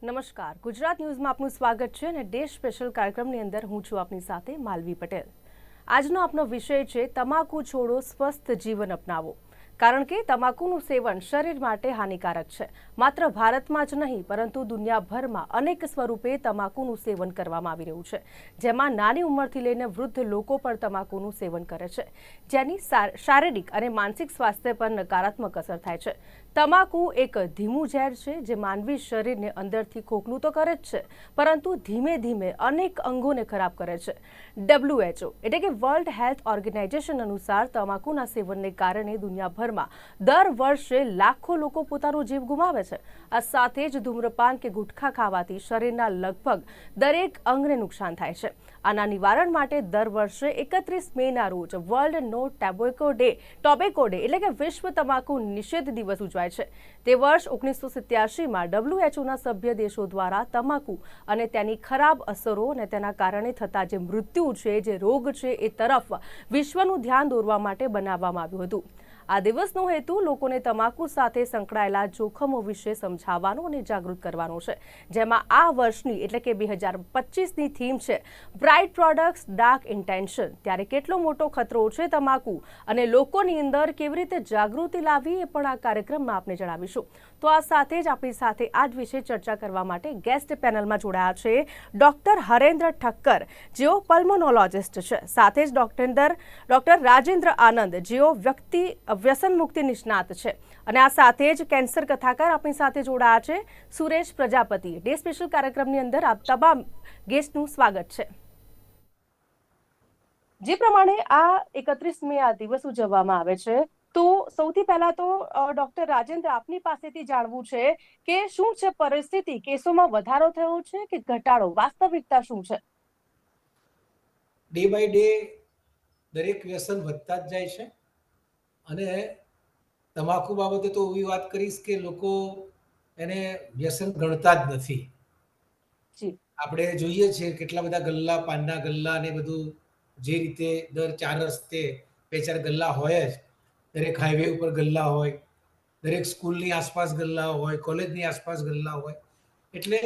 નમસ્કાર, ગુજરાત ન્યૂઝમાં આપનું સ્વાગત છે અને ડે સ્પેશિયલ કાર્યક્રમની અંદર હું છું આપની સાથે માલવી પટેલ। આજનો આપનો વિષય છે તમાકુ છોડો, સ્વસ્થ જીવન અપનાવો। કારણ કે તમાકુનું સેવન શરીર માટે હાનિકારક છે। માત્ર ભારતમાં જ નહીં પરંતુ દુનિયાભરમાં અનેક સ્વરૂપે તમાકુનું સેવન કરવામાં આવી રહ્યું છે, જેમાં નાની ઉંમરથી લઈને વૃદ્ધ લોકો પણ તમાકુનું સેવન કરે છે, જેની શારીરિક અને માનસિક સ્વાસ્થ્ય પર નકારાત્મક અસર થાય છે। તમાકુ એક ધીમું ઝેર છે જે માનવી શરીરને અંદરથી ખોખલું તો કરે જ છે, પરંતુ ધીમે ધીમે અનેક અંગોને ખરાબ કરે છે। WHO એટલે કે વર્લ્ડ હેલ્થ ઓર્ગેનાઇઝેશન અનુસાર તમાકુના સેવનને કારણે દુનિયાભરમાં દર વર્ષે લાખો લોકો પોતાનો જીવ ગુમાવે છે। આ સાથે જ ધૂમ્રપાન કે ગુટખા ખાવાથી શરીરના લગભગ દરેક અંગને નુકસાન થાય છે। આના નિવારણ માટે દર વર્ષે 31 મેના રોજ વર્લ્ડ નો ટોબેકો ડે એટલે કે વિશ્વ તમાકુ નિષેધ દિવસ ઉજવાય છે। તે વર્ષ 1987માં WHOના સભ્ય દેશો દ્વારા તમાકુ અને તેની ખરાબ અસરો અને તેના કારણે થતા જે મૃત્યુ છે, જે રોગ છે, એ તરફ વિશ્વનું ધ્યાન દોરવા માટે બનાવવામાં આવ્યું હતું। આ દિવસનો હેતુ લોકોને તમાકુ સાથે સંકળાયેલા જોખમો વિશે સમજાવવાનો અને જાગૃત કરવાનો છે, જેમાં આ વર્ષની એટલે કે 2025ની થીમ છે બ્રાઇટ પ્રોડક્ટ્સ, ડાર્ક ઇન્ટેન્શન। ત્યારે કેટલો મોટો ખતરો છે તમાકુ અને લોકોની અંદર કેવી રીતે જાગૃતિ લાવવી એ પણ આ કાર્યક્રમમાં આપણે જણાવીશું। તો આ સાથે જ આપણી સાથે આ જ વિશે ચર્ચા કરવા માટે ગેસ્ટ પેનલમાં જોડાયા છે ડોક્ટર હરેન્દ્ર ઠક્કર, જેઓ પલ્મોનોલોજિસ્ટ છે, સાથે જ ડોક્ટર રાજેન્દ્ર આનંદ, જેઓ વ્યસન મુક્તિ નિષ્ણાત છે, અને આ સાથે જ કેન્સર કથાકાર આપણી સાથે જોડાયા છે સુરેશ પ્રજાપતિ। ડે સ્પેશિયલ કાર્યક્રમની અંદર આપ તમામ ગેસ્ટનું સ્વાગત છે। જે પ્રમાણે આ 31 મે આ દિવસ ઉજવવામાં આવે છે, તો સૌથી પહેલા તો ડોક્ટર રાજેન્દ્ર, આપની પાસેથી જાણવું છે કે શું છે પરિસ્થિતિ, કેસોમાં વધારો થયો છે કે ઘટાડો, વાસ્તવિકતા શું છે? ડે બાય ડે દરેક વ્યસન વધતા જ જાય છે અને તમાકુ બાબતે તો એવી વાત કરીશ કે લોકો એને વ્યસન ગણતા જ નથી। આપણે જોઈએ છીએ કેટલા બધા ગલ્લા, પાનના ગલ્લા ને બધું, જે રીતે દર 4 રસ્તે 2-4 ગલ્લા હોય જ, દરેક હાઈવે ઉપર ગલ્લા હોય, દરેક સ્કૂલની આસપાસ ગલ્લા હોય, કોલેજની આસપાસ ગલ્લા હોય, એટલે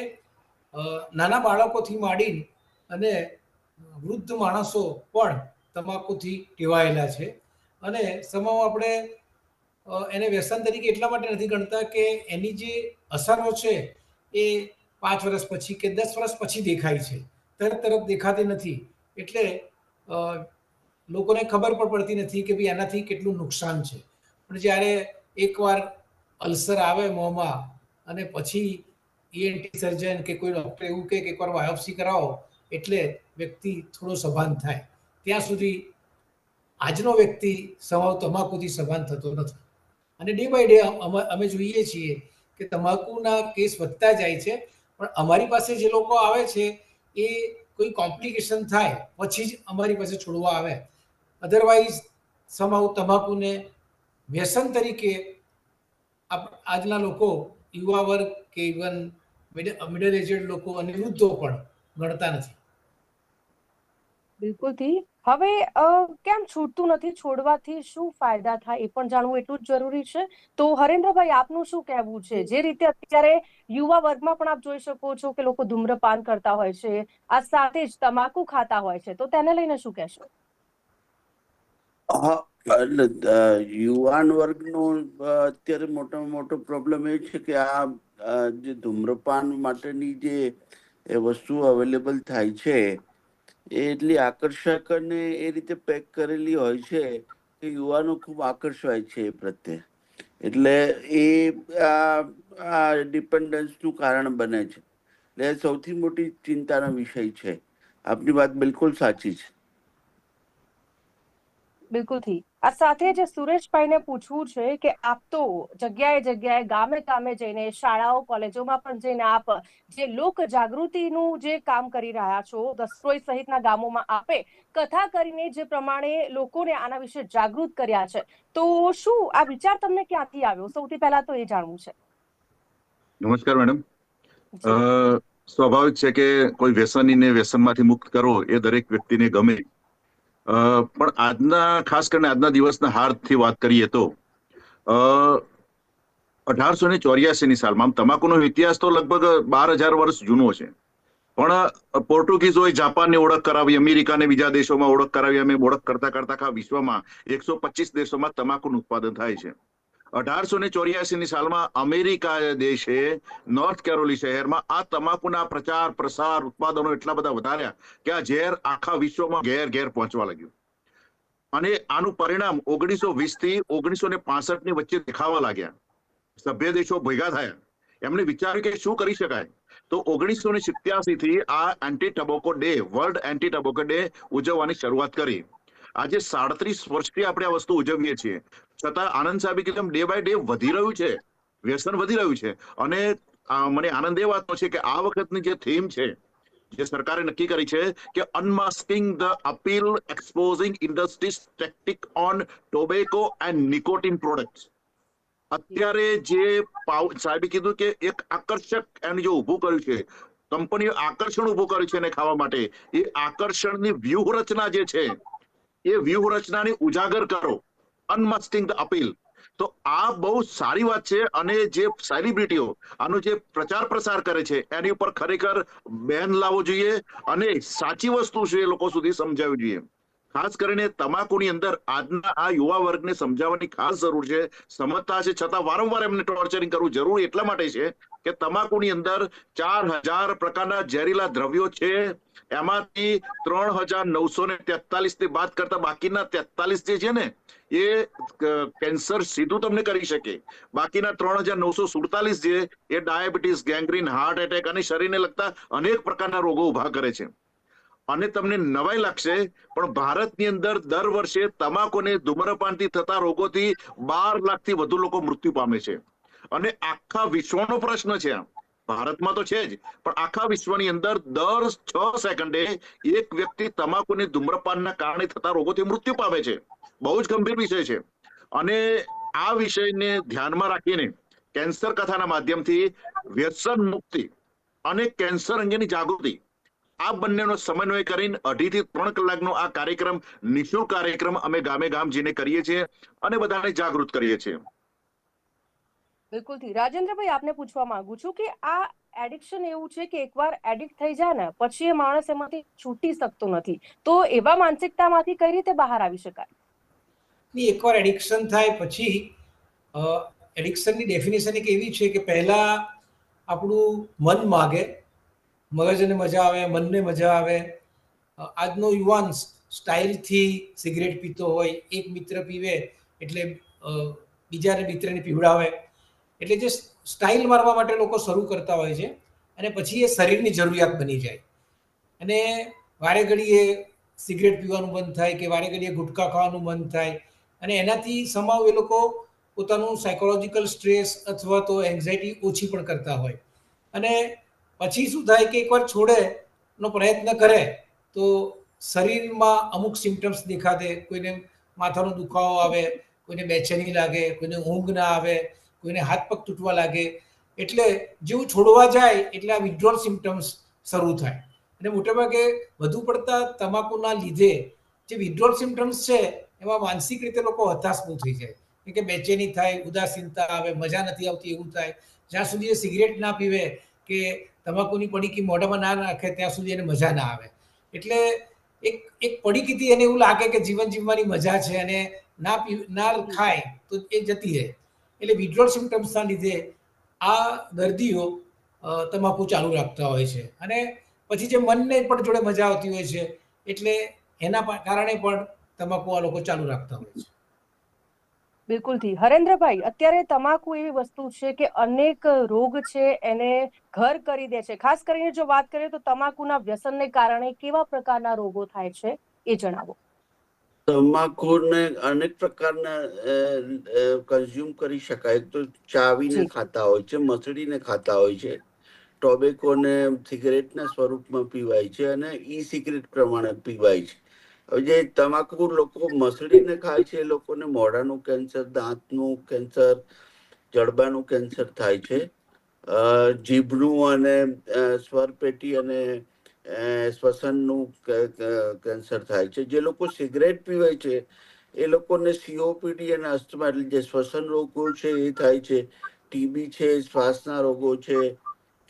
નાના બાળકોથી માંડી અને વૃદ્ધ માણસો પણ તમાકુથી ટેવાયેલા છે। અને સમાવ આપણે એને વ્યસન તરીકે એટલા માટે નથી ગણતા કે એની જે અસરો છે એ 5 વર્ષ પછી કે 10 વર્ષ પછી દેખાય છે, તરત દેખાતી નથી। એટલે લોકોને ખબર પણ પડતી નથી કે ભાઈ એનાથી કેટલું નુકસાન છે। પણ જ્યારે એકવાર અલ્સર આવે મોંમાં અને પછી ENT સર્જન કે કોઈ ડૉક્ટર એવું કહે કે એકવાર બાયોપ્સી કરાવો એટલે વ્યક્તિ થોડો સભાન થાય, ત્યાં સુધી આજનો વ્યક્તિ તમાકુથી સભાન થતો નથી। અને ડે બાય ડે અમે જોઈએ છીએ કે તમાકુના કેસ વધતા જાય છે, પણ અમારી પાસે જે લોકો આવે છે એ કોઈ કોમ્પ્લિકેશન થાય પછી જ અમારી પાસે છોડવા આવે। અધરવાઇઝ તમાકુને વ્યસન તરીકે આજના લોકો, યુવા વર્ગ કે ઇવન મિડલ એજડ લોકો અને વૃદ્ધો પણ ગણતા નથી। બિલકુલથી। હવે કેમ છૂટતું નથી? છોડવાથી શું ફાયદા થાય એ પણ જાણવું એટલું જ જરૂરી છે। તો હરેન્દ્રભાઈ, આપનું શું કહેવું છે? જે રીતે અત્યારે યુવા વર્ગમાં પણ આપ જોઈ શકો છો કે લોકો ધૂમ્રપાન કરતા હોય છે, આ સાથે જ તમાકુ ખાતા હોય છે, તો તેને લઈને શું કહેશો? એટલે યુવાન વર્ગનો અત્યારે મોટામાં મોટો પ્રોબ્લેમ એ છે કે આ જે ધૂમ્રપાન માટેની જે વસ્તુ અવેલેબલ થાય છે એ એટલી આકર્ષક અને એ રીતે પેક કરેલી હોય છે કે યુવાનો ખૂબ આકર્ષાય છે એ પ્રત્યે, એટલે એ આ ડિપેન્ડન્સનું કારણ બને છે। એટલે સૌથી મોટી ચિંતાનો વિષય છે। આપની વાત બિલકુલ સાચી છે। બિલકુલથી। આ સાથે જ સુરેશભાઈને પૂછવું છે કે આપ તો જગ્યાએ ગામે જઈને, શાળાઓ કોલેજોમાં પણ જઈને આપ જે લોક જાગૃતિનું જે કામ કરી રહ્યા છો, દસક્રોઈ સહિતના ગામોમાં આપે કથા કરીને જે પ્રમાણે લોકોને આના વિશે જાગૃત કર્યા છે, તો શું આ વિચાર તમને ક્યાંથી આવ્યો? સૌથી પહેલા તો એ જાણવું છે। નમસ્કાર મેડમ। સ્વાભાવિક છે કે કોઈ વ્યસનીને વ્યસનમાંથી મુક્ત કરવો એ દરેક વ્યક્તિને ગમે, પણ ખાસ કરીને આજના દિવસના હાર્દથી વાત કરીએ તો 1884 સાલમાં તમાકુનો ઇતિહાસ તો લગભગ 12,000 વર્ષ જૂનો છે. પણ પોર્ટુગીઝોએ જાપાનને ઓળખ કરાવી, અમેરિકાને બીજા દેશોમાં ઓળખ કરાવી, અમે ઓળખ કરતા કરતા આખા વિશ્વમાં 125 દેશોમાં તમાકુનું ઉત્પાદન થાય છે. 1884 સાલમાં અમેરિકા દેશે નોર્થ કેરોલી શહેરમાં આ તમાકુના પ્રચાર પ્રસાર ઉત્પાદનો એટલા બધા વધાર્યા કે આ ઝેર આખા વિશ્વમાં ઘેર ઘેર પહોંચવા લાગ્યું. અને આનું પરિણામ 1920 થી 1965 ની વચ્ચે દેખાવા લાગ્યા. સભ્ય દેશો ભેગા થયા, એમણે વિચાર્યું કે શું કરી શકાય. તો 1987 થી આ anti tobacco day, world anti tobacco day ઉજવવાની શરૂઆત કરી. આજે 37 વર્ષથી આપણે આ વસ્તુ ઉજવીએ છીએ, છતાં આનંદ સાહેબે કીધું ડે બાય ડે વધી રહ્યું છે, વ્યસન વધી રહ્યું છે. અને મને આનંદ એ વાતનો છે કે આ વખતની જે થીમ છે, જે સરકારે નક્કી કરી છે કે unmasking the appeal exposing industries tactic on tobacco and nicotine products. અત્યારે જે સાહેબે કીધું કે એક આકર્ષક એનું જે ઉભું કર્યું છે, કંપનીઓ આકર્ષણ ઉભું કર્યું છે એને ખાવા માટે, એ આકર્ષણની વ્યૂહરચના જે છે એ વ્યૂહરચનાને ઉજાગર કરો, અનમાસ્કિંગ ધ અપીલ. તો આ બહુ સારી વાત છે. અને જે સેલિબ્રિટીઓ આનો જે પ્રચાર પ્રસાર કરે છે એની ઉપર ખરેખર બેન લાવવો જોઈએ અને સાચી વસ્તુ છે એ લોકો સુધી સમજાવવી જોઈએ. ખાસ કરીને તમાકુની અંદર આજના આ યુવા વર્ગને સમજાવવાની ખાસ જરૂર છે. સમજતા છે છતાં વારંવાર એમને ટોર્ચરિંગ કરવું જરૂર એટલા માટે છે કે તમાકુની અંદર 4,000 પ્રકારના ઝેરીલા દ્રવ્યો છે. એમાંથી 3,943 થી બાદ કરતા બાકીના 43 જે છે ને એ કેન્સર સીધું તમને કરી શકે. બાકીના 3,947 જે એ ડાયાબિટીસ, ગેંગ્રીન, હાર્ટ એટેક અને શરીરને લગતા અનેક પ્રકારના રોગો ઉભા કરે છે. અને તમને નવાઈ લાગશે પણ ભારતની અંદર દર વર્ષે તમાકુ અને ધૂમ્રપાનથી થતા રોગોથી 12 લાખથી વધુ લોકો મૃત્યુ પામે છે. અને આખા વિશ્વનો પ્રશ્ન છે. ભારતમાં તો છે જ, પણ આખા વિશ્વની અંદર દર 6 સેકન્ડે એક વ્યક્તિ તમાકુ અને ધૂમ્રપાનના કારણે થતા રોગોથી મૃત્યુ પામે છે. બહુ જ ગંભીર વિષય છે. અને આ વિષયને ધ્યાનમાં રાખીને કેન્સર કથાના માધ્યમથી વ્યસન મુક્તિ અને કેન્સર અંગેની જાગૃતિ, આ બંનેનો સમન્વય કરીને 2.5 થી 3 કલાકનો આ કાર્યક્રમ, નિઃશુલ્ક કાર્યક્રમ અમે ગામે ગામ જઈને કરીએ છીએ અને બધાને જાગૃત કરીએ છીએ. બિલકુલથી. રાજેન્દ્રભાઈ, આપને પૂછવા માંગુ છું કે આ એડિક્શન એવું છે કે એકવાર એડિક્ટ થઈ જાય ને પછી એ માણસ એમાંથી છૂટી શકતો નથી, તો એવા માનસિકતામાંથી કઈ રીતે બહાર આવી શકાય? એકવાર એડિક્શન થાય પછી એડિક્શનની ડેફિનેશન એક એવી છે કે પહેલા આપણું મન માગે, મગજને મજા આવે, મનને મજા આવે. આજનો યુવાન સ્ટાઇલથી સિગરેટ પીતો હોય, એક મિત્ર પીવે એટલે બીજાને મિત્રને પીવડાવે, એટલે જે સ્ટાઇલ મારવા માટે લોકો શરૂ કરતા હોય છે અને પછી એ શરીરની જરૂરિયાત બની જાય. અને વારે ઘડીએ સિગરેટ પીવાનું મન થાય કે વારે ઘડીએ ગુટખા ખાવાનું મન થાય અને એનાથી સમાવ એ લોકો પોતાનું સાયકોલોજીકલ સ્ટ્રેસ અથવા તો એન્ઝાયટી ઓછી પણ કરતા હોય. અને પછી શું થાય કે એકવાર છોડેનો પ્રયત્ન કરે તો શરીરમાં અમુક સિમ્ટમ્સ દેખાતે, કોઈને માથાનો દુખાવો આવે, કોઈને બેચેની લાગે, કોઈને ઊંઘ ના આવે, કોઈને હાથ પગ તૂટવા લાગે. એટલે જેવું છોડવા જાય એટલે આ વિથડ્રોલ સિમ્ટમ્સ શરૂ થાય. અને મોટેભાગે વધુ પડતા તમાકુના લીધે જે વિથડ્રોલ સિમ્ટમ્સ છે એમાં માનસિક રીતે લોકો હતાશ બહુ થઈ જાય, કે બેચેની થાય, ઉદાસીનતા આવે, મજા નથી આવતી એવું થાય. જ્યાં સુધી એ સિગરેટ ના પીવે કે તમાકુની પડીકી મોઢામાં ના નાખે ત્યાં સુધી એને મજા ના આવે. એટલે એક પડીકીથી એને એવું લાગે કે જીવન જીવવાની મજા છે અને ના ખાય તો એ જતી રહે. એટલે વિથડ્રોલ સિમ્ટમ્સના લીધે આ દર્દીઓ તમાકુ ચાલુ રાખતા હોય છે. અને પછી જે મનને પણ જોડે મજા આવતી હોય છે એટલે એના કારણે પણ તમાકુ આ લોકો ચાલુ રાખતા હોય છે. બિલકુલથી. હરેન્દ્રભાઈ, અત્યારે તમાકુ એવી વસ્તુ છે કે અનેક રોગ છે એને ઘર કરી દે છે. ખાસ કરીને જો વાત કરીએ તો તમાકુના વ્યસનને કારણે કેવા પ્રકારના રોગો થાય છે એ જણાવો. તમાકુને અનેક પ્રકારના કન્ઝ્યુમ કરી શકાય. તો ચાવીને ખાતા હોય છે, મસળીને ખાતા હોય છે, ટોબેકોને સિગરેટના સ્વરૂપમાં પીવાય છે અને ઈ સિગરેટ પ્રમાણે પીવાય છે. હવે જે તમાકુ લોકો મસળીને ખાય છે એ લોકોને મોઢાનું કેન્સર, દાંતનું કેન્સર, જડબાનું કેન્સર થાય છે, જીભનું અને સ્વરપેટી અને શ્વસનનું કેન્સર થાય છે. જે લોકો સિગરેટ પીવાય છે એ લોકોને COPD અને અસ્થમા એટલે જે શ્વસન રોગો છે એ થાય છે. ટીબી છે, શ્વાસના રોગો છે,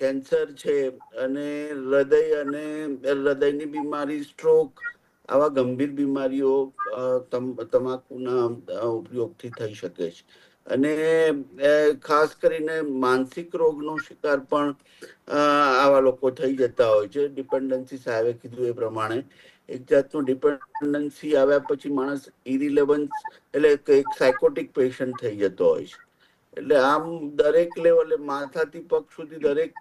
કેન્સર છે, અને હૃદયની બીમારી, સ્ટ્રોક, આવા ગંભીર બીમારીઓ તમાકુના ઉપયોગથી થઈ શકે છે. અને ખાસ કરીને માનસિક રોગનો શિકાર પણ આવા લોકો થઈ જતા હોય છે. ડિપેન્ડન્સી સાહેબે કીધું એ પ્રમાણે એક જાતનું ડિપેન્ડન્સી આવ્યા પછી માણસ ઇરિલેવન્સ એટલે એક સાયકોટિક પેશન્ટ થઈ જતો હોય છે. એટલે આમ દરેક લેવલે માથાથી પગ સુધી દરેક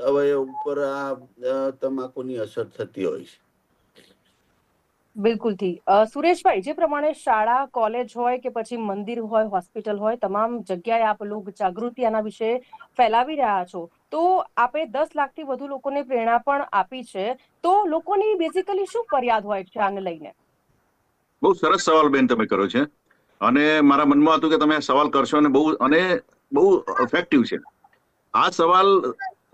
અવયવ ઉપર આ તમાકુની અસર થતી હોય છે. બિલકુલથી સુરેશભાઈ, જે પ્રમાણે શાળા, કોલેજ હોય કે પછી મંદિર હોય, હોસ્પિટલ હોય, તમામ જગ્યાએ આપ લોક જાગૃતિ આના વિશે ફેલાવી રહ્યા છો, તો આપે 10 લાખથી વધુ લોકોને પ્રેરણા પણ આપી છે. તો લોકોની બેઝિકલી શું ફરિયાદ હોય છે આને લઈને? બહુ સરસ સવાલ બેન તમે કર્યો છે, અને મારા મનમાં હતું કે તમે સવાલ કરશો, અને બહુ ઇફેક્ટિવ છે આ સવાલ.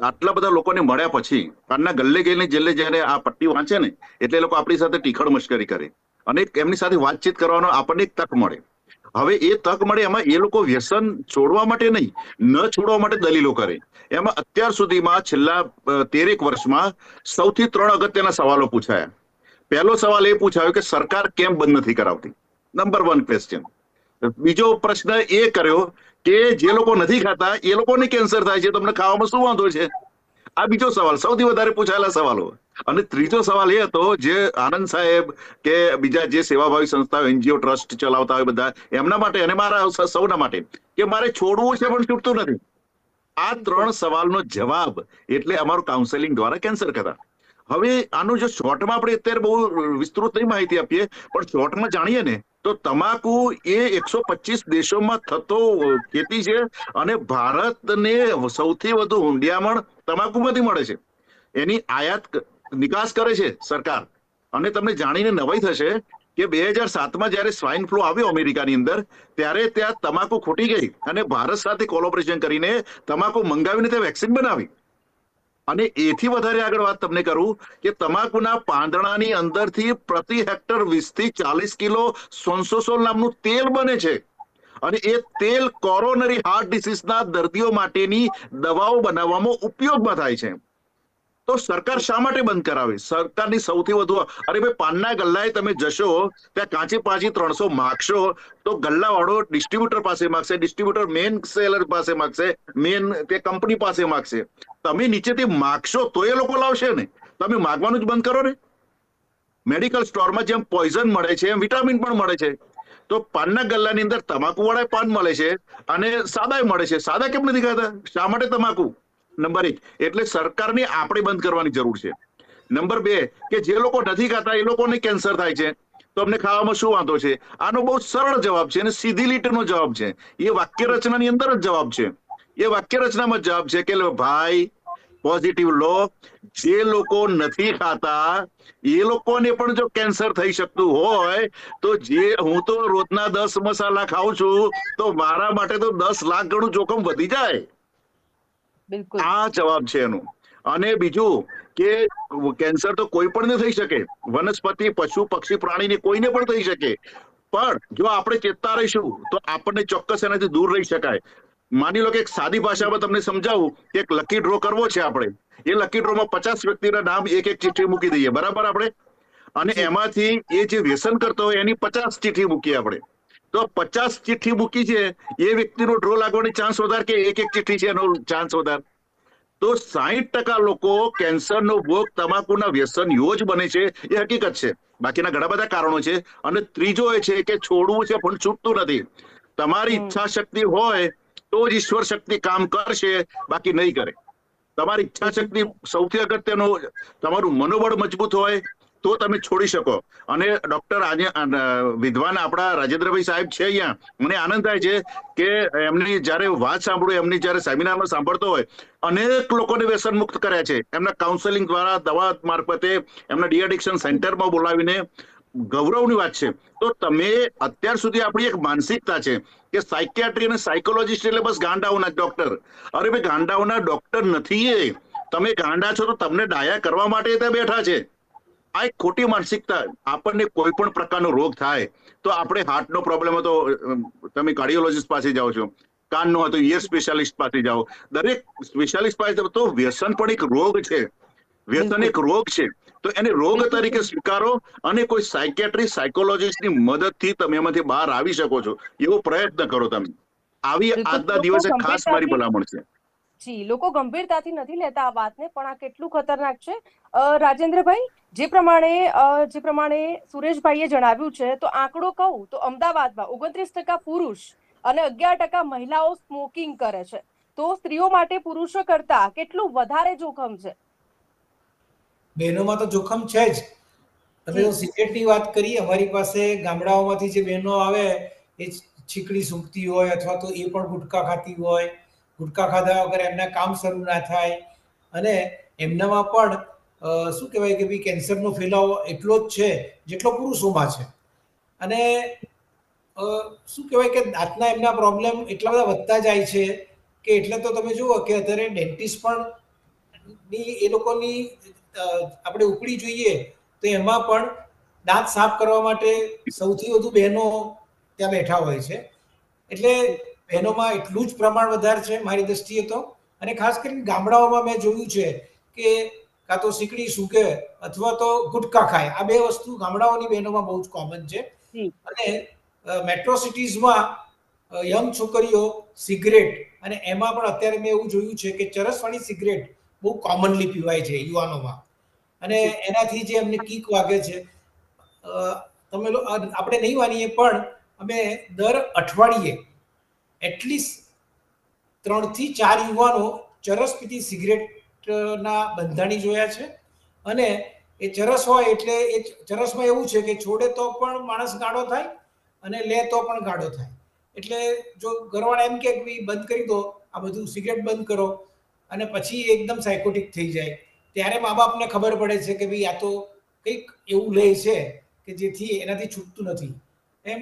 આટલા બધા લોકોને મળ્યા પછી કાનના ગલ્લે ગઈને જેલ્લે જયારે આ પટ્ટી વાંચે ને, એટલે એ લોકો આપણી સાથે ટીખળ મશ્કરી કરે અને એમની સાથે વાતચીત કરવાનો આપણને એક તક મળે. હવે એ તક મળે, એમાં એ લોકો વ્યસન છોડવા માટે નહીં, ન છોડવા માટે દલીલો કરે. એમાં અત્યાર સુધીમાં છેલ્લા 13 વર્ષમાં સૌથી 3 અગત્યના સવાલો પૂછાયા. પહેલો સવાલ એ પૂછાયો કે સરકાર કેમ બંધ નથી કરાવતી, નંબર 1 ક્વેશ્ચન. બીજો પ્રશ્ન એ કર્યો કે જે લોકો નથી ખાતા એ લોકોને કેન્સર થાય છે, તમને ખાવામાં શું વાંધો છે? આ બીજો સવાલ, સૌથી વધારે પૂછાયેલા સવાલો. અને ત્રીજો સવાલ એ હતો, જે આનંદ સાહેબ કે બીજા જે સેવાભાવી સંસ્થાઓ, એનજીઓ, ટ્રસ્ટ ચલાવતા હોય બધા, એમના માટે અને મારા સૌના માટે, કે મારે છોડવું છે પણ છૂટતું નથી. આ 3 સવાલનો જવાબ એટલે અમારું કાઉન્સેલિંગ દ્વારા કેન્સર કરા. હવે આનું જો શોર્ટમાં આપણે અત્યારે બહુ વિસ્તૃત નહીં માહિતી આપીએ, પણ શોર્ટમાં જાણીએ ને તો તમાકુ એ 125 દેશોમાં થતો ખેતી છે, અને ભારતને સૌથી વધુ હુંડિયામણ તમાકુમાંથી મળે છે. એની આયાત નિકાસ કરે છે સરકાર. અને તમને જાણીને નવાઈ થશે કે 2007માં જયારે સ્વાઇન ફ્લૂ આવ્યો અમેરિકાની અંદર, ત્યારે ત્યાં તમાકુ ખૂટી ગઈ અને ભારત સાથે કોલોબરેશન કરીને તમાકુ મંગાવીને તે વેક્સિન બનાવી. અને એથી વધારે આગળ વાત તમને કરું કે તમાકુના પાંદડાની અંદરથી પ્રતિ હેક્ટર 20 થી 40 કિલો સોન્સોસોલ નામનું તેલ બને છે, અને એ તેલ કોરોનરી હાર્ટ ડિસીઝના દર્દીઓ માટેની દવાઓ બનાવવામાં ઉપયોગમાં થાય છે. તો સરકાર શા માટે બંધ કરાવે? સરકારની સૌથી વધુ, અરે ભાઈ, પાનના ગલ્લાએ તમે જશો ત્યાં કાચી પાચી 300 માગશો તો ગલ્લાવાળો ડિસ્ટ્રીબ્યુટર પાસે માગશે, ડિસ્ટ્રીબ્યુટર મેન સેલર પાસે માગશે, મેન તે કંપની પાસે માગશે. તમે નીચેથી માગશો તો એ લોકો લાવશે ને. તમે માગવાનું જ બંધ કરો ને. મેડિકલ સ્ટોરમાં જેમ પોઈઝન મળે છે એમ વિટામિન પણ મળે છે. તો પાનના ગલ્લાની અંદર તમાકુ વાળા પાન મળે છે અને સાદા મળે છે. સાદા કેમ નથી ખાતા? શા માટે તમાકુ? નંબર 1, એટલે સરકારની આપણે બંધ કરવાની જરૂર છે. નંબર 2, કે જે લોકો નથી ખાતા એ લોકોને કેન્સર થાય છે, તો અમને ખાવામાં શું વાંધો છે? આનો બહુ સરળ જવાબ છે અને સીધી લીટીનો જવાબ છે. એ વાક્ય રચનાની અંદર જ જવાબ છે. એ વાક્ય રચનામાં જવાબ છે કે ભાઈ, પોઝિટિવ લો, જે લોકો નથી ખાતા એ લોકોને પણ જો કેન્સર થઈ શકતું હોય તો હું તો રોજના 10 મસાલા ખાઉં છું, તો મારા માટે તો 10 લાખ ગણું જોખમ વધી જાય. બિલકુલ, આ જવાબ છે એનો. અને બીજું કે કેન્સર તો કોઈ પણ થઈ શકે, વનસ્પતિ, પશુ, પક્ષી, પ્રાણીને કોઈને પણ થઈ શકે, પણ જો આપણે ચેતતા રહીશું તો આપણને ચોક્કસ એનાથી દૂર રહી શકાય. માની લો કે એક સાદી ભાષામાં તમને સમજાવું કે એક લકી ડ્રો કરવો છે આપણે. એ લકી ડ્રોમાં 50 વ્યક્તિના નામ એક ચિઠ્ઠી મૂકી દઈએ, બરાબર આપણે? અને એમાંથી એ જે વ્યસન કરતો હોય એની 50 ચિઠ્ઠી મૂકીએ આપણે. તો 50 ચિઠ્ઠી મૂકી છે, એ વ્યક્તિનો ડ્રો લાગવાની ચાન્સ વધારે કે એક ચિઠ્ઠી છે એનો ચાન્સ વધારે? તો 60% લોકો કેન્સરનો ભોગ તમાકુના વ્યસનીઓ જ બને છે, એ હકીકત છે. બાકીના ઘણા બધા કારણો છે. અને ત્રીજો એ છે કે છોડવું છે પણ છૂટતું નથી. તમારી ઈચ્છા શક્તિ હોય તો જ ઈશ્વર શક્તિ કામ કરશે, બાકી નહીં કરે. તમારી ઈચ્છા શક્તિ સૌથી અગત્યનું, તમારું મનોબળ મજબૂત હોય તો તમે છોડી શકો. અને ડોક્ટર વિદ્વાન આપણા રાજેન્દ્રભાઈ સાહેબ છે અહીંયા, મને આનંદ થાય છે કે એમની જયારે વાત સાંભળું, એમની જયારે સેમિનારમાં સાંભળતો હોય, અનેક લોકોને વ્યસન મુક્ત કર્યા છે એમના કાઉન્સેલિંગ દ્વારા, દવા મારફતે, એમના ડી એડિક્શન સેન્ટરમાં બોલાવીને. ગૌરવની વાત છે. તો તમે અત્યાર સુધી આપણી એક માનસિકતા છે કે સાયકિયાટ્રી અને સાયકોલોજીસ્ટ એટલે બસ ગાંડાઓના ડોક્ટર. અરે ભાઈ, ગાંડાઓના ડોક્ટર નથી એ. તમે ગાંડા છો તો તમને ડાયા કરવા માટે ત્યાં બેઠા છે. આ એક ખોટી માનસિકતા. આપણને કોઈ પણ પ્રકારનો રોગ થાય તો આપણે હાર્ટનો પ્રોબ્લેમ હતો, તમે કાર્ડિયોલોજીસ્ટ પાસે જાઓ છો, કાનનો હોય તો એ સ્પેશિયાલિસ્ટ પાસે જાઓ. દરેક સ્પેશિયાલિસ્ટ પાસે જાઓ. તો વ્યસન પણ એક રોગ છે. વ્યસન એક રોગ છે. તો એને રોગ તરીકે સ્વીકારો અને કોઈ સાયકેટ્રિસ્ટ સાયકોલોજીસ્ટની મદદથી તમે એમાંથી બહાર આવી શકો છો એવો પ્રયત્ન કરો તમે. આવી આજના દિવસે ખાસ મારી ભલામણ છે. જી, લોકો ગંભીરતાથી નથી લેતા આ વાતને, પણ આ કેટલું ખતરનાક છે. રાજેન્દ્રભાઈ, જે પ્રમાણે સુરેશભાઈએ જણાવ્યું છે, તો આંકડો કહું તો અમદાવાદમાં 29% પુરુષ અને 11% મહિલાઓ સ્મોકિંગ કરે છે. તો સ્ત્રીઓ માટે પુરુષો કરતા કેટલું વધારે જોખમ છે? બહેનોમાં તો જોખમ છે જ. તમે જો સિગરેટની વાત કરી, અમારી પાસે ગામડાઓમાંથી જે બહેનો આવે એ છીકડી સૂંઘતી હોય અથવા તો એ પણ ગુટખા ખાતી હોય. ગુટખા ખાધા વગર એમના કામ શરૂ ના થાય અને એમનામાં પણ શું કહેવાય કે ભાઈ કેન્સરનો ફેલાવો એટલો જ છે જેટલો પુરુષોમાં છે. અને શું કહેવાય કે દાંતના એમના પ્રોબ્લેમ એટલા બધા વધતા જાય છે કે એટલે તો તમે જુઓ કે અત્યારે ડેન્ટિસ્ટ પણ એ લોકોની આપણે ઉપડી જોઈએ તો એમાં પણ દાંત સાફ કરવા માટે સૌથી વધુ બહેનો ત્યાં બેઠા હોય છે. એટલે બહેનોમાં એટલું જ પ્રમાણ વધારે છે મારી દ્રષ્ટિએ તો. અને ખાસ કરીને ગામડાઓમાં મેં જોયું છે કે કાં તો સિકડી સૂકે અથવા તો ગુટખા ખાય. આ બે વસ્તુ ગામડાઓની બહેનોમાં બહુ જ કોમન છે. અને મેટ્રો સિટીઝમાં યંગ છોકરીઓ સિગરેટ, અને એમાં પણ અત્યારે મેં એવું જોયું છે કે ચરસવાળી સિગરેટ બહુ કોમનલી પીવાય છે યુવાનોમાં. અને એનાથી જે એમને કીક વાગે છે, આપણે નહીં માનીએ પણ અમે દર અઠવાડિયે એટલીસ્ટ 3 થી 4 યુવાનો ચરસ પીતી સિગરેટના બંધાણી જોયા છે. અને એ ચરસ હોય એટલે એ ચરસમાં એવું છે કે છોડે તો પણ માણસ ગાડો થાય અને લે તો પણ ગાડો થાય. એટલે જો ઘરવાળા એમ કે ભાઈ બંધ કરી દો, આ બધું સિગરેટ બંધ કરો, અને પછી એકદમ સાયકોટિક થઈ જાય, ત્યારે મા બાપને ખબર પડે છે કે ભાઈ આ તો કંઈક એવું લે છે કે જેથી એનાથી છૂટતું નથી. એમ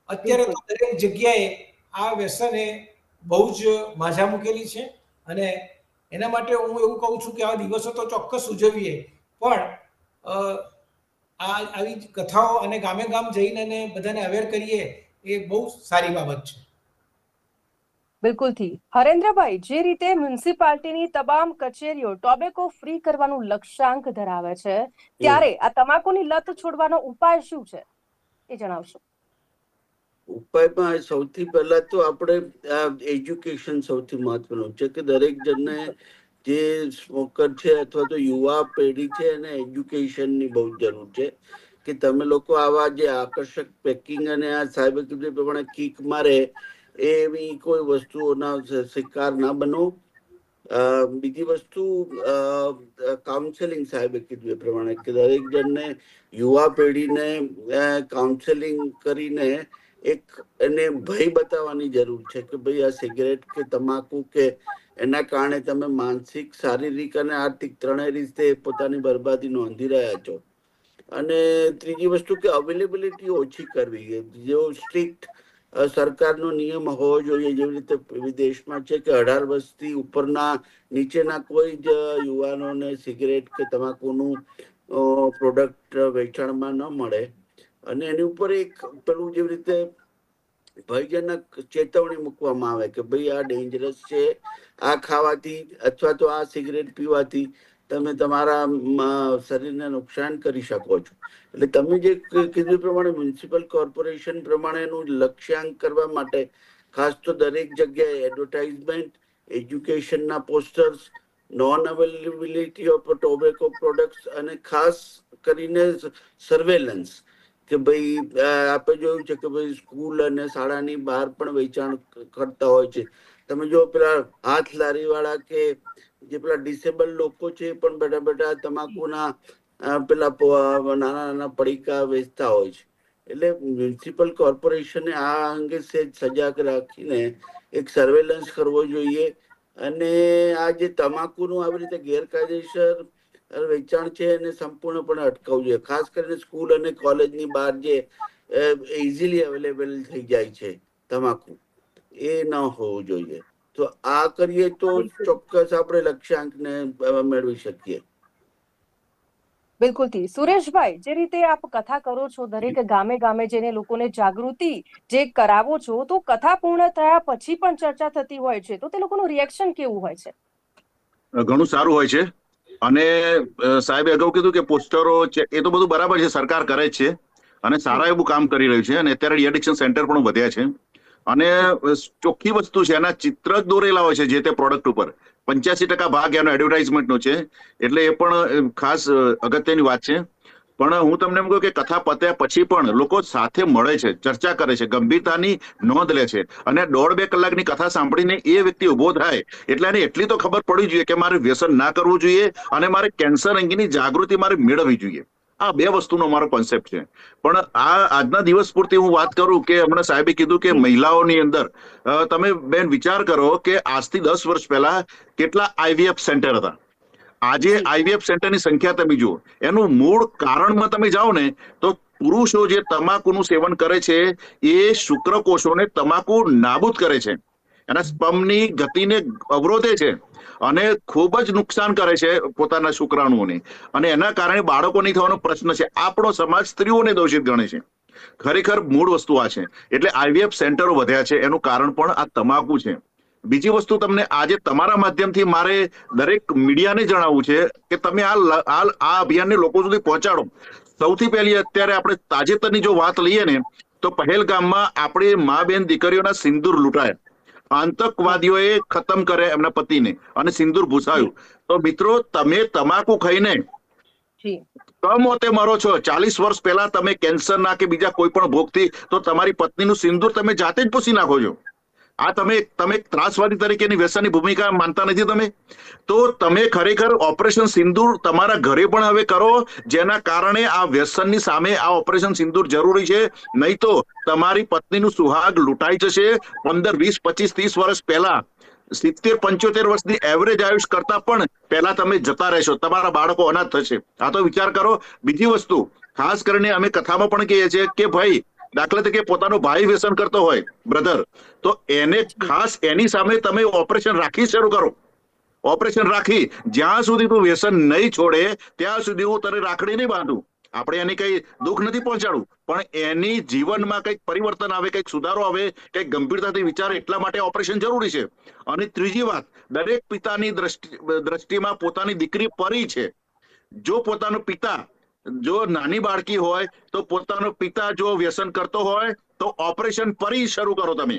અત્યારે તો દરેક જગ્યાએ આ વ્યસને બહુ જ માઝા મૂકેલી છે. અને એના માટે હું એવું કહું છું કે આ દિવસો તો ચોક્કસ ઉજવીએ, પણ આવી કથાઓ અને ગામે ગામ જઈને અને બધાને અવેર કરીએ એ બહુ સારી બાબત છે. બિલકુલથી. હરેન્દ્રભાઈ, જે રીતે મ્યુનિસિપાલિટીની તમામ કચેરીઓ ટોબેકો ફ્રી કરવાનું લક્ષ્યાંક ધરાવે છે, ત્યારે આ તમાકુની લત છોડવાનો ઉપાય શું છે એ જણાવશો? ઉપાયમાં સૌથી પહેલા તો આપણે એજ્યુકેશન સૌથી મહત્વનું છે કે દરેક જણને જે સ્મોકર છે અથવા તો યુવા પેઢી છે એને એજ્યુકેશનની બહુ જરૂર છે કે તમે લોકો આવા જે આકર્ષક પેકિંગ અને આ સાહેબ કીધું પ્રમાણે કીક મારે એવી કોઈ વસ્તુઓના શિકાર ના બનો. બીજી વસ્તુ કાઉન્સેલિંગ સાહેબે કીધું એ પ્રમાણે કે દરેક જણને યુવા પેઢીને કાઉન્સેલિંગ કરીને એક એને ભય બતાવવાની જરૂર છે કે ભાઈ આ સિગરેટ કે તમાકુ કે એના કારણે તમે માનસિક, શારીરિક અને આર્થિક ત્રણેય રીતે પોતાની બરબાદી નોંધી રહ્યા છો. અને ત્રીજી વસ્તુ કે અવેલેબિલિટી ઓછી કરવી, જેવો સ્ટ્રિક્ટ સરકારનો નિયમ હોવો જોઈએ, જેવી રીતે વિદેશમાં છે કે 18 વર્ષથી ઉપરના નીચેના કોઈ જ યુવાનોને સિગરેટ કે તમાકુનું પ્રોડક્ટ વેચાણમાં ન મળે. અને એની ઉપર એક પેલું જેવી રીતે ભયજનક ચેતવણી મૂકવામાં આવે કે ભાઈ આ ડેન્જરસ છે, આ ખાવાથી અથવા તો આ સિગરેટ પીવાથી તમે તમારા શરીરને નુકસાન કરી શકો છો. એટલે તમે જે કીધું પ્રમાણે મ્યુનિસિપલ કોર્પોરેશન પ્રમાણેનું લક્ષ્યાંક કરવા માટે ખાસ તો દરેક જગ્યાએ એડવર્ટાઇઝમેન્ટ, એજ્યુકેશનના posters, non availability of tobacco products અને ખાસ કરીને સર્વેલન્સ કે ભાઈ આપણે જોયું છે કે ભાઈ સ્કૂલ અને શાળાની બહાર પણ વેચાણ કરતા હોય છે. તમે જો પેલા હાથ લારી વાળા કે જે પેલા ડિસેબલ લોકો છે પણ બેઠા બેઠા તમાકુના પેલા નાના નાના પડીકા વેચતા હોય છે. એટલે મ્યુનિસિપલ કોર્પોરેશને આ અંગે સજાગ રાખીને એક સર્વેલન્સ કરવો જોઈએ. અને આ જે તમાકુનું આવી રીતે ગેરકાયદેસર વેચાણ છે એને સંપૂર્ણપણે અટકાવવું જોઈએ. ખાસ કરીને સ્કૂલ અને કોલેજની બહાર જે ઇઝીલી અવેલેબલ થઈ જાય છે તમાકુ, એ ન હોવું જોઈએ. તો આ કરીએ તો ચોક્કસ આપણે લક્ષ્યાંકને મેળવી શકીએ. બિલકુલથી સુરેશભાઈ, જે રીતે આપ કથા કરો છો, દરેક ગામે ગામે જઈને લોકોને જાગૃતિ જે કરાવો છો, તો કથા પૂર્ણ થયા પછી પણ ચર્ચા થતી હોય છે, તો તે લોકોનું રિએક્શન કેવું હોય છે? ઘણું સારું હોય છે. અને સાહેબે અગાઉ કીધું કે પોસ્ટરો છે, એ તો બધું બરાબર છે, સરકાર કરે જ છે અને સારા એવું કામ કરી રહ્યું છે. અને અત્યારે ડી-એડિક્શન સેન્ટર પણ વધ્યા છે. અને ચોખ્ખી વસ્તુ છે, એના ચિત્ર જ દોરેલા હોય છે જે તે પ્રોડક્ટ ઉપર. 85% ભાગ એનો એડવર્ટાઇઝમેન્ટનો છે, એટલે એ પણ ખાસ અગત્યની વાત છે. પણ હું તમને એમ કહું કે કથા પત્યા પછી પણ લોકો સાથે મળે છે, ચર્ચા કરે છે, ગંભીરતાની નોંધ લે છે. અને 1.5-2 કલાકની કથા સાંભળીને એ વ્યક્તિ ઉભો થાય એટલે એને એટલી તો ખબર પડવી જોઈએ કે મારે વ્યસન ના કરવું જોઈએ અને મારે કેન્સર અંગેની જાગૃતિ મારે મેળવવી જોઈએ. આ બે વસ્તુનો મારો કોન્સેપ્ટ છે. પણ આજના દિવસ પૂરતી હું વાત કરું કે હમણાં સાહેબે કીધું કે મહિલાઓની અંદર તમે બેન વિચાર કરો કે આજથી 10 વર્ષ પહેલા કેટલા આઈવીએફ સેન્ટર હતા. આજે આઈવીએફ સેન્ટરની સંખ્યા તમે જુઓ. એનું મૂળ કારણમાં તમે જાઓ ને તો પુરુષો જે તમાકુનું સેવન કરે છે એ શુક્રકોષોને તમાકુ નાબૂદ કરે છે, એના સ્પર્મની ગતિને અવરોધે છે અને ખૂબ જ નુકસાન કરે છે પોતાના શુક્રાણુઓને. અને એના કારણે બાળકો નહીં થવાનો પ્રશ્ન છે. આપણો સમાજ સ્ત્રીઓને દોષિત ગણે છે. ખરેખર મૂળ વસ્તુ આ છે. એટલે આઈવીએફ સેન્ટરો વધ્યા છે, એનું કારણ પણ આ તમાકુ છે. બીજી વસ્તુ તમને આજે તમારા માધ્યમથી મારે દરેક મીડિયાને જણાવવું છે કે તમે આ અભિયાનને લોકો સુધી પહોંચાડો. સૌથી પહેલી અત્યારે આપણે તાજેતરની જો વાત લઈએ ને તો પહેલગામમાં આપણી મા બેન દીકરીઓના સિંદૂર લૂંટાયા, આતંકવાદીઓએ ખતમ કરે એમના પતિને અને સિંદૂર ભૂસાયું. તો મિત્રો, તમે તમાકુ ખાઈને કમોતે મરો છો. 40 વર્ષ પહેલા તમે કેન્સરના કે બીજા કોઈ પણ ભોગથી તો તમારી પત્નીનું સિંદૂર તમે જાતે જ પૂછી નાખો છો. આ તમે ત્રાસવાદી તરીકેની વ્યસનની ભૂમિકા માનતા નથી તમે? તો તમે ખરેખર ઓપરેશન સિંદૂર તમારા ઘરે પણ હવે કરો, જેના કારણે આ વ્યસનની સામે આ ઓપરેશન સિંદૂર જરૂરી છે. નહીં તો તમારી પત્નીનું સુહાગ લૂંટાઈ જશે. 15, 20, 25, 30 વર્ષ પહેલા 70-75 વર્ષની એવરેજ આયુષ કરતા પણ પહેલા તમે જતા રહેશો. તમારા બાળકો અનાથ થશે. આ તો વિચાર કરો. બીજી વસ્તુ, ખાસ કરીને અમે કથામાં પણ કહીએ છીએ કે ભાઈ, દાખલા તરીકે પોતાનો ભાઈ વ્યસન કરતો હોય, બ્રધર, તો એને ખાસ એની સામે તમે ઓપરેશન રાખી શરૂ કરો. ઓપરેશન રાખી જ્યાં સુધી તું વ્યસન નહીં છોડે ત્યાં સુધી હું તને રાખડી નહીં બાંધું. આપણે એની કઈ દુઃખ નથી પહોંચાડવું, પણ એની જીવનમાં કંઈક પરિવર્તન આવે, કંઈક સુધારો આવે, કંઈક ગંભીરતાથી વિચારે, એટલા માટે ઓપરેશન જરૂરી છે. અને ત્રીજી વાત, દરેક પિતાની દ્રષ્ટિમાં પોતાની દીકરી પરી છે. જો પોતાનો પિતા જો નાની બાળકી હોય તો પોતાનો પિતા જો વ્યસન કરતો હોય તો ઓપરેશન પરી શરૂ કરો. તમે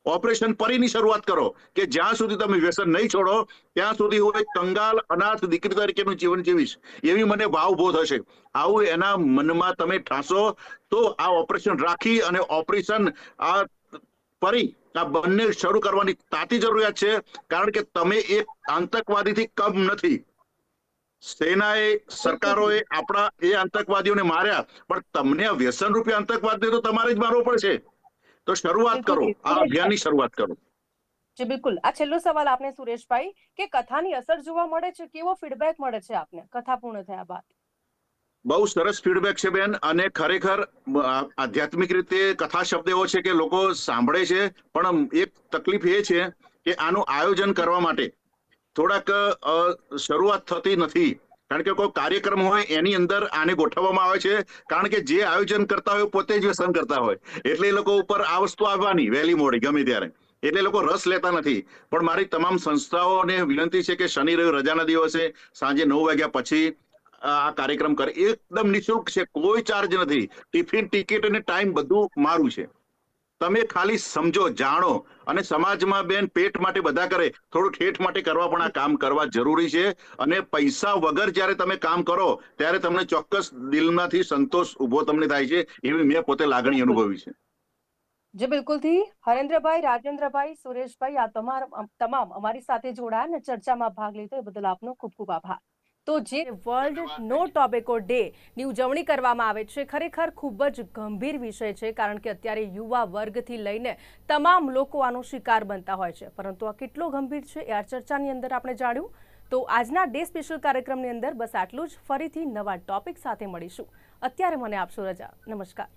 ઓપરેશન પરીની શરૂઆત કરો કે જ્યાં સુધી તમે વ્યસન નહીં છોડો ત્યાં સુધી હું એક કંગાલ અનાથ દીકરી તરીકેનું જીવન જીવીશ, એવી મને ભાવ બોધ હશે. આવું એના મનમાં તમે ઠાસો તો આ ઓપરેશન રાખી અને ઓપરેશન આ પરી આ બંને શરૂ કરવાની તાતી જરૂરિયાત છે. કારણ કે તમે એક આતંકવાદીથી કમ નથી. સેનાએ, સરકારોએ આપણા એ આતંકવાદીઓને માર્યા, પણ તમને આ વ્યસન રૂપી આતંકવાદને તો તમારે જ મારવો પડશે. તો શરૂઆત કરો, આ અભિયાનની શરૂઆત કરો. જી બિલકુલ. આ છેલ્લો સવાલ આપને સુરેશભાઈ, કે કથાની અસર જોવા મળે છે, કેવો ફીડબેક મળે છે આપને કથા પૂર્ણ થયા બાદ? બહુ સરસ ફીડબેક છે બેન. અને ખરેખર આધ્યાત્મિક રીતે કથા શબ્દ એવો છે કે લોકો સાંભળે છે, પણ એક તકલીફ એ છે કે આનું આયોજન કરવા માટે થોડાક શરૂઆત થતી નથી. કારણ કે કોઈ કાર્યક્રમ હોય એની અંદર આને ગોઠવવામાં આવે છે, કારણ કે જે આયોજન કરતા હોય પોતે જ વ્યસન કરતા હોય, એટલે એ લોકો ઉપર આ વસ્તુ આવવાની વહેલી મોડી ગમે ત્યારે, એટલે લોકો રસ લેતા નથી. પણ મારી તમામ સંસ્થાઓને વિનંતી છે કે શનિ રવિ રજાના દિવસે સાંજે 9 વાગ્યા પછી આ કાર્યક્રમ કરે. એકદમ નિઃશુલ્ક છે, કોઈ ચાર્જ નથી. ટિફિન, ટિકિટ અને ટાઈમ બધું મારું છે. તમે ખાલી સમજો, જાણો. અને સમાજમાં બેન પેટ માટે બધા કરે, થોડું ઠેઠ માટે કરવા પણ આ કામ કરવા જરૂરી છે. અને પૈસા વગર જ્યારે તમે કામ કરો ત્યારે તમને ચોક્કસ દિલમાંથી સંતોષ ઉભો તમને થાય છે, એવી મેં પોતે લાગણી અનુભવી છે. જે બિલકુલથી હરેન્દ્રભાઈ, રાજેન્દ્રભાઈ, સુરેશભાઈ, આ તમામ અમારી સાથે જોડાયા અને ચર્ચામાં ભાગ લીધો એ બદલ આપનો ખૂબ ખૂબ આભાર. તો જે વર્લ્ડ નો ટોબેકો ડે ની ઉજવણી કરવામાં આવે છે, ખરેખર ખૂબ જ ગંભીર વિષય છે, કારણ કે અત્યારે યુવા વર્ગથી લઈને તમામ લોકો આનો શિકાર બનતા હોય છે. પરંતુ આ કેટલો ગંભીર છે એ આ ચર્ચાની અંદર આપણે જાણ્યું. તો આજના ડે સ્પેશિયલ કાર્યક્રમની અંદર બસ આટલું જ. ફરીથી નવા ટોપિક સાથે મળીશું. અત્યારે મને આપશો રજા. નમસ્કાર.